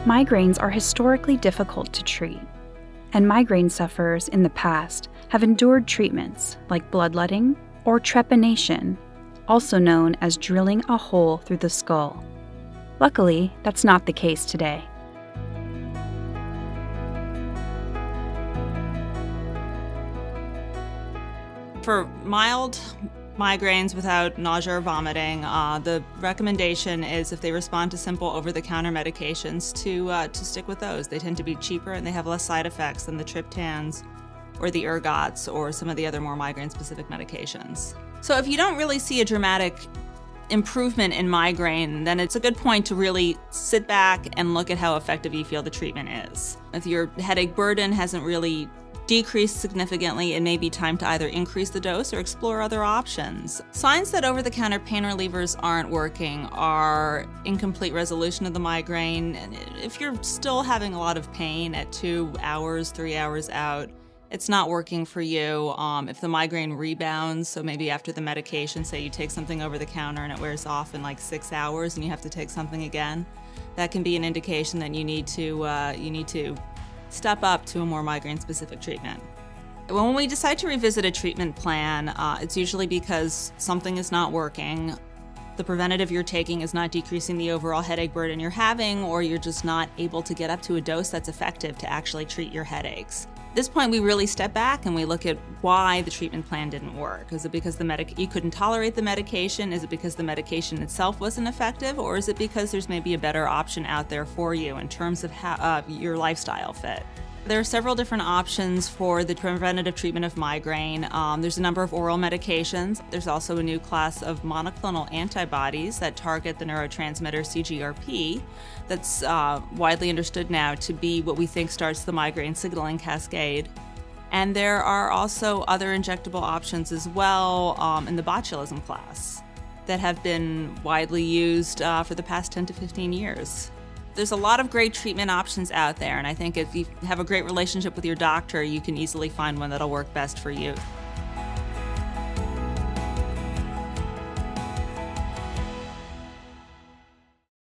Migraines are historically difficult to treat, and migraine sufferers in the past have endured treatments like bloodletting or trepanation, also known as drilling a hole through the skull. Luckily, that's not the case today. For mild migraines without nausea or vomiting, the recommendation is if they respond to simple over-the-counter medications to stick with those. They tend to be cheaper and they have less side effects than the triptans or the ergots or some of the other more migraine-specific medications. So if you don't really see a dramatic improvement in migraine, then it's a good point to really sit back and look at how effective you feel the treatment is. If your headache burden hasn't really decreased significantly, it may be time to either increase the dose or explore other options. Signs that over-the-counter pain relievers aren't working are incomplete resolution of the migraine. And if you're still having a lot of pain at 2 hours, 3 hours out, it's not working for you. If the migraine rebounds, so maybe after the medication, say you take something over the counter and it wears off in like 6 hours and you have to take something again, that can be an indication that you need to step up to a more migraine-specific treatment. When we decide to revisit a treatment plan, it's usually because something is not working, the preventative you're taking is not decreasing the overall headache burden you're having, or you're just not able to get up to a dose that's effective to actually treat your headaches. At this point, we really step back and we look at why the treatment plan didn't work. Is it because you couldn't tolerate the medication? Is it because the medication itself wasn't effective? Or is it because there's maybe a better option out there for you in terms of how, your lifestyle fit? There are several different options for the preventative treatment of migraine. There's a number of oral medications. There's also a new class of monoclonal antibodies that target the neurotransmitter CGRP that's widely understood now to be what we think starts the migraine signaling cascade. And there are also other injectable options as well in the botulism class that have been widely used for the past 10 to 15 years. There's a lot of great treatment options out there, and I think if you have a great relationship with your doctor, you can easily find one that'll work best for you.